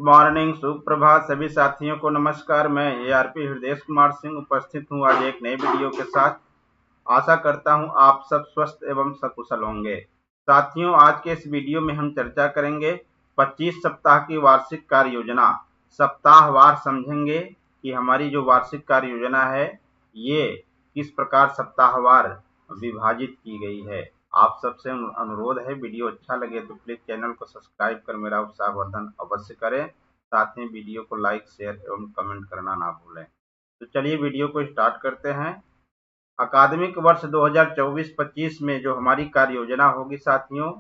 Morning, सुप्रभात सभी साथियों को नमस्कार। मैं एआरपी हृदय कुमार सिंह उपस्थित हूँ आज एक नई वीडियो के साथ। आशा करता हूँ आप सब स्वस्थ एवं सकुशल होंगे। साथियों, आज के इस वीडियो में हम चर्चा करेंगे 25 सप्ताह की वार्षिक कार्य योजना। सप्ताहवार समझेंगे कि हमारी जो वार्षिक कार्य योजना है ये किस प्रकार सप्ताहवार विभाजित की गई है। आप सबसे अनुरोध है, वीडियो अच्छा लगे तो प्लीज चैनल को सब्सक्राइब कर मेरा उत्साहवर्धन अवश्य करें। साथ में वीडियो को लाइक, शेयर एवं कमेंट करना ना भूलें। तो चलिए वीडियो को स्टार्ट करते हैं। अकादमिक वर्ष 2024-25 में जो हमारी कार्य योजना होगी साथियों,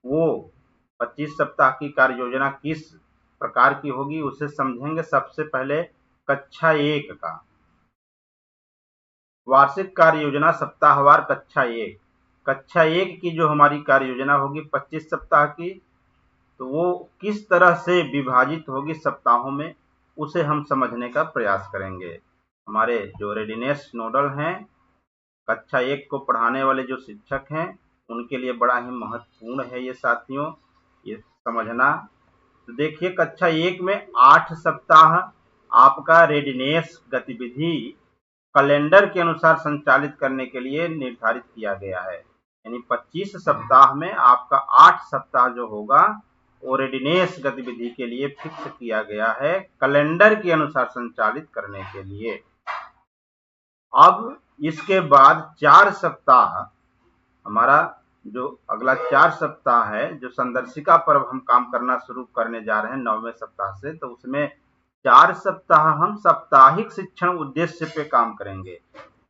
वो 25 सप्ताह की कार्य योजना किस प्रकार की होगी उसे समझेंगे। सबसे पहले कक्षा 1 का वार्षिक कार्य योजना सप्ताहवार कक्षा 1 की जो हमारी कार्य योजना होगी 25 सप्ताह की, तो वो किस तरह से विभाजित होगी सप्ताहों में, उसे हम समझने का प्रयास करेंगे। हमारे जो रेडिनेस नोडल हैं, कक्षा 1 को पढ़ाने वाले जो शिक्षक हैं, उनके लिए बड़ा ही महत्वपूर्ण है ये साथियों, ये समझना। तो देखिए, कक्षा 1 में 8 सप्ताह आपका रेडिनेस गतिविधि कैलेंडर के अनुसार संचालित करने के लिए निर्धारित किया गया है। यानी 25 सप्ताह में आपका 8 सप्ताह जो होगा वो रेडिनेस गतिविधि के लिए फिक्स किया गया है, कैलेंडर के अनुसार संचालित करने के लिए। अब इसके बाद 4 सप्ताह हमारा जो अगला 4 सप्ताह है, जो संदर्शिका पर हम काम करना शुरू करने जा रहे हैं 9वें सप्ताह से, तो उसमें 4 सप्ताह हम साप्ताहिक शिक्षण उद्देश्य पे काम करेंगे।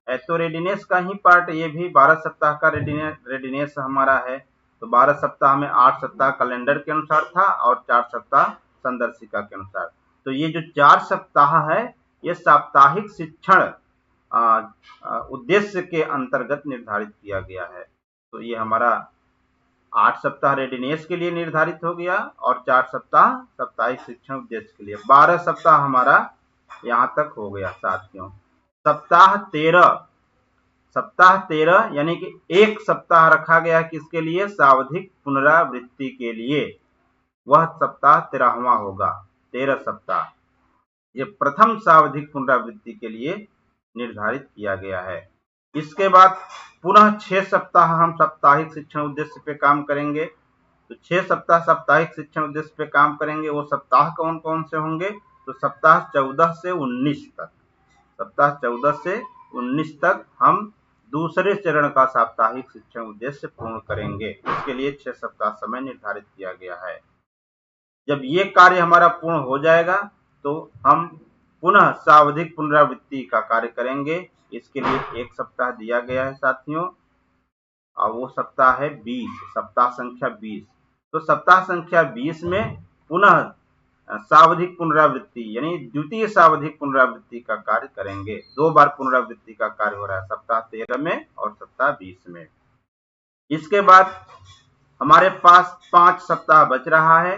तो रेडिनेस का ही पार्ट ये भी 12 सप्ताह का रेडिनेस हमारा है। तो 12 सप्ताह में 8 सप्ताह कैलेंडर के अनुसार था और 4 सप्ताह संदर्शिका के अनुसार। तो ये जो 4 सप्ताह है ये साप्ताहिक शिक्षण उद्देश्य के अंतर्गत निर्धारित किया गया है। तो ये हमारा 8 सप्ताह रेडिनेस के लिए निर्धारित हो गया और 4 सप्ताह साप्ताहिक शिक्षण उद्देश्य के लिए। 12 सप्ताह हमारा यहाँ तक हो गया साथियों। सप्ताह 13 यानी कि एक सप्ताह रखा गया किसके लिए? सावधिक पुनरावृत्ति के लिए। वह सप्ताह 13वां होगा। 13 सप्ताह ये प्रथम सावधिक पुनरावृत्ति के लिए निर्धारित किया गया है। इसके बाद पुनः 6 सप्ताह हम साप्ताहिक शिक्षण उद्देश्य पे काम करेंगे। तो 6 सप्ताह साप्ताहिक शिक्षण उद्देश्य पे काम करेंगे। वो सप्ताह कौन कौन से होंगे? तो सप्ताह 14 से 19 तक, सप्ताह 14 से 19 तक हम दूसरे चरण का साप्ताहिक शिक्षण उद्देश्य पूर्ण करेंगे। इसके लिए 6 सप्ताह समय निर्धारित किया गया है। जब ये कार्य हमारा पूर्ण हो जाएगा तो हम पुनः सावधिक पुनरावृत्ति का कार्य करेंगे। इसके लिए 1 सप्ताह दिया गया है साथियों, और वो सप्ताह है 20, सप्ताह संख्या 20। तो सप्ताह संख्या 20 में पुनः सावधिक पुनरावृत्ति यानी द्वितीय सावधिक पुनरावृत्ति का कार्य करेंगे। 2 बार पुनरावृत्ति का कार्य हो रहा है, सप्ताह 13 में और सप्ताह 20 में। इसके बाद हमारे पास 5 सप्ताह बच रहा है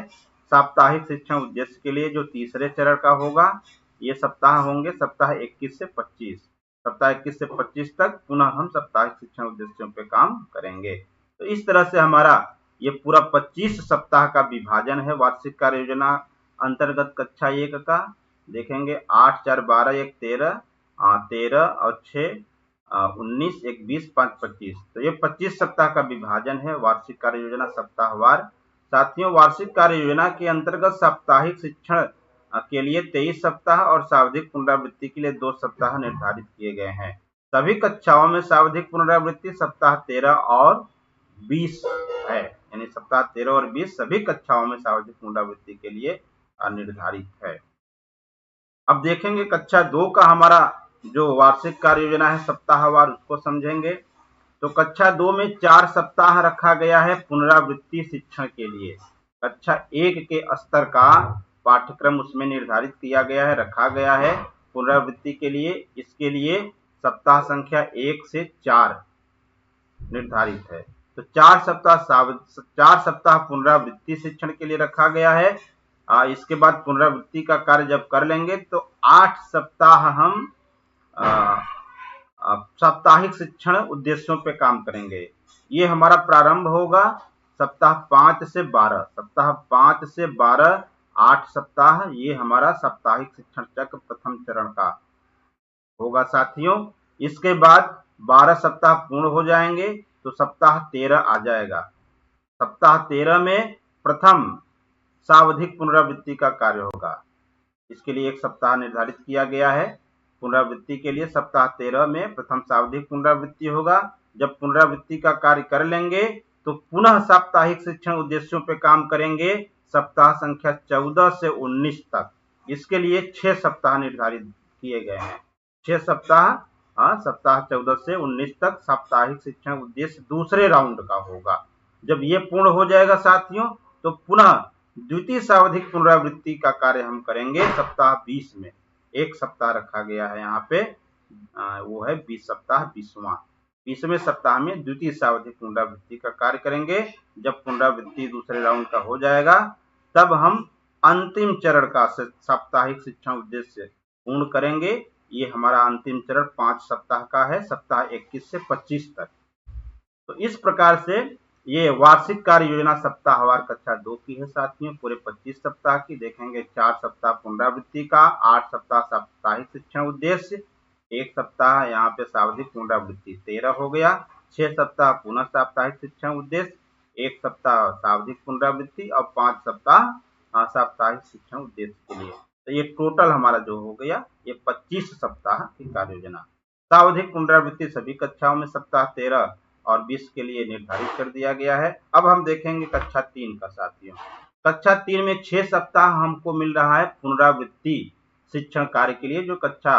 साप्ताहिक शिक्षण उद्देश्य के लिए, जो तीसरे चरण का होगा। ये सप्ताह होंगे सप्ताह 21 से 25। सप्ताह 21 से 25 तक पुनः हम साप्ताहिक शिक्षण उद्देश्यों पे काम करेंगे। तो इस तरह से हमारा ये पूरा 25 सप्ताह का विभाजन है वार्षिक कार्य योजना अंतर्गत कक्षा 1 का। देखेंगे 8, 4, 12, 1, 13, 13 और 6, 19, 1, 20, 5, 25। तो ये 25 सप्ताह का विभाजन है वार्षिक कार्य योजना सप्ताहवार। साथियों, वार्षिक कार्य योजना के अंतर्गत साप्ताहिक शिक्षण के लिए 23 सप्ताह और सावधिक पुनरावृत्ति के लिए 2 सप्ताह निर्धारित किए गए हैं। सभी कक्षाओं में सावधिक पुनरावृत्ति सप्ताह 13 और 20 है। यानी सप्ताह 13 और 20 सभी कक्षाओं में सावधिक पुनरावृत्ति के लिए निर्धारित है। अब देखेंगे कक्षा 2 का हमारा जो वार्षिक कार्य योजना है सप्ताहवार, उसको समझेंगे। तो कक्षा 2 में 4 सप्ताह रखा गया है पुनरावृत्ति शिक्षण के लिए। कक्षा 1 के स्तर का पाठ्यक्रम उसमें निर्धारित किया गया है, रखा गया है पुनरावृत्ति के लिए। इसके लिए सप्ताह संख्या 1 से 4 निर्धारित है। तो 4 सप्ताह पुनरावृत्ति शिक्षण के लिए रखा गया है। इसके बाद पुनरावृत्ति का कार्य जब कर लेंगे तो 8 सप्ताह हम साप्ताहिक शिक्षण उद्देश्यों पे काम करेंगे। ये हमारा प्रारंभ होगा सप्ताह 5 से 12। सप्ताह 5 से 12 8 सप्ताह, ये हमारा साप्ताहिक शिक्षण चक्र प्रथम चरण का होगा साथियों। इसके बाद 12 सप्ताह पूर्ण हो जाएंगे तो सप्ताह 13 आ जाएगा। सप्ताह 13 में प्रथम सावधिक पुनरावृत्ति का कार्य होगा। इसके लिए 1 सप्ताह निर्धारित किया गया है। पुनरावृत्ति के लिए सप्ताह 13 में प्रथम सावधिक पुनरावृत्ति होगा। जब पुनरावृत्ति का कार्य कर लेंगे तो पुनः साप्ताहिक शिक्षण उद्देश्यों पर काम करेंगे सप्ताह संख्या 14 से 19 तक। इसके लिए 6 सप्ताह निर्धारित किए गए हैं। 6 सप्ताह, सप्ताह 14 से 19 तक साप्ताहिक शिक्षण उद्देश्य दूसरे राउंड का होगा। जब ये पूर्ण हो जाएगा साथियों तो पुनः द्वितीय सावधिक पुनरावृत्ति का कार्य हम करेंगे सप्ताह 20 में। 1 सप्ताह रखा गया है यहाँ पे, वो है 20 सप्ताह 20वें सप्ताह में द्वितीय सावधिक पुनरावृत्ति का कार्य करेंगे। जब पुनरावृत्ति दूसरे राउंड का हो जाएगा तब हम अंतिम चरण का साप्ताहिक शिक्षण उद्देश्य पूर्ण करेंगे। ये हमारा अंतिम चरण 5 सप्ताह का है, सप्ताह 21 से 25 तक। तो इस प्रकार से ये वार्षिक कार्य योजना सप्ताहवार कक्षा 2 की है साथियों, पूरे 25 सप्ताह की। देखेंगे 4 सप्ताह पुनरावृत्ति का, 8 सप्ताह साप्ताहिक शिक्षण उद्देश्य, 1 सप्ताह यहाँ पे सावधिक पुनरावृत्ति 13 हो गया, 6 सप्ताह पुनः साप्ताहिक शिक्षण उद्देश्य, 1 सप्ताह सावधिक पुनरावृत्ति और 5 सप्ताह साप्ताहिक शिक्षण उद्देश्य के लिए। तो ये टोटल हमारा जो हो गया ये 25 सप्ताह की कार्य योजना। सावधिक पुनरावृत्ति सभी कक्षाओं में सप्ताह 13 और 20 के लिए निर्धारित कर दिया गया है। अब हम देखेंगे कक्षा 3 का साथियों। कक्षा 3 में 6 सप्ताह हमको मिल रहा है पुनरावृत्ति शिक्षण कार्य के लिए, जो कक्षा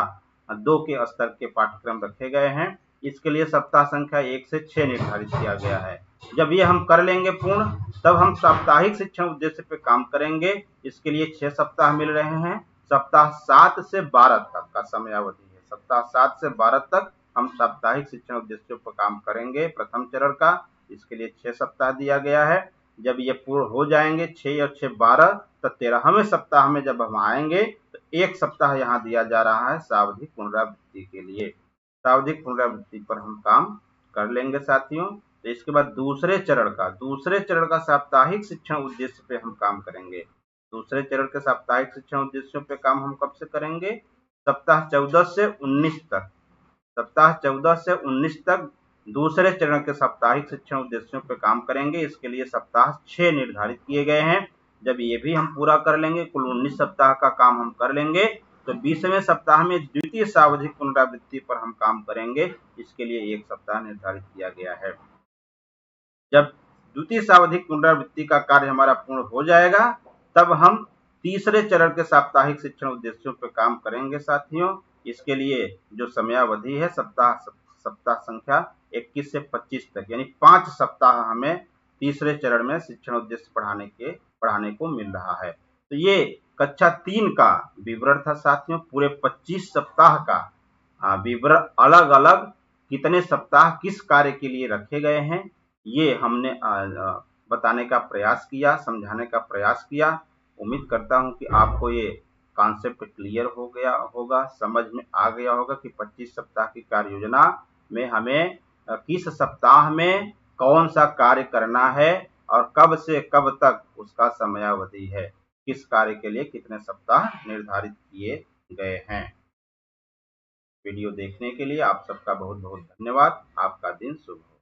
2 के स्तर के पाठ्यक्रम रखे गए हैं। इसके लिए सप्ताह संख्या 1 से 6 निर्धारित किया गया है। जब ये हम कर लेंगे पूर्ण तब हम साप्ताहिक शिक्षण उद्देश्य पे काम करेंगे। इसके लिए 6 सप्ताह मिल रहे हैं। सप्ताह 7 से 12 तक का समयावधि है। सप्ताह 7 से 12 तक हम साप्ताहिक शिक्षण उद्देश्यों पर काम करेंगे प्रथम चरण का। इसके लिए 6 सप्ताह दिया गया है। जब ये पूर्ण हो जाएंगे 6 और 6 12, तो 13वें सप्ताह में जब हम आएंगे तो 1 सप्ताह यहाँ दिया जा रहा है सावधिक पुनरावृत्ति के लिए। सावधिक पुनरावृत्ति पर हम काम कर लेंगे साथियों। तो इसके बाद दूसरे चरण का साप्ताहिक शिक्षण उद्देश्य पे हम काम करेंगे। दूसरे चरण के साप्ताहिक शिक्षण उद्देश्यों पे काम हम कब से करेंगे? सप्ताह 14 से 19 तक। सप्ताह 14 से 19 तक दूसरे चरण के साप्ताहिक शिक्षण उद्देश्यों पे काम करेंगे। इसके लिए सप्ताह 6 निर्धारित किए गए हैं। जब ये भी हम पूरा कर लेंगे, कुल 19 सप्ताह का काम हम कर लेंगे, तो 20वें सप्ताह में द्वितीय सावधिक पुनरावृत्ति पर हम काम करेंगे। इसके लिए 1 सप्ताह निर्धारित किया गया है। जब द्वितीय सावधिक पुनरावृत्ति का कार्य हमारा पूर्ण हो जाएगा तब हम तीसरे चरण के साप्ताहिक शिक्षण उद्देश्यों पर काम करेंगे साथियों। इसके लिए जो समयावधि है सप्ताह संख्या 21 से 25 तक, यानी 5 सप्ताह हमें तीसरे चरण में शिक्षण उद्देश्य पढ़ाने को मिल रहा है। तो ये कक्षा 3 का विवरण था साथियों। पूरे 25 सप्ताह का विवरण, अलग अलग कितने सप्ताह किस कार्य के लिए रखे गए हैं, ये हमने बताने का प्रयास किया, समझाने का प्रयास किया। उम्मीद करता हूं कि आपको ये कॉन्सेप्ट क्लियर हो गया होगा, समझ में आ गया होगा कि 25 सप्ताह की कार्य योजना में हमें किस सप्ताह में कौन सा कार्य करना है और कब से कब तक उसका समयावधि है, किस कार्य के लिए कितने सप्ताह निर्धारित किए गए हैं। वीडियो देखने के लिए आप सबका बहुत बहुत धन्यवाद। आपका दिन शुभ हो।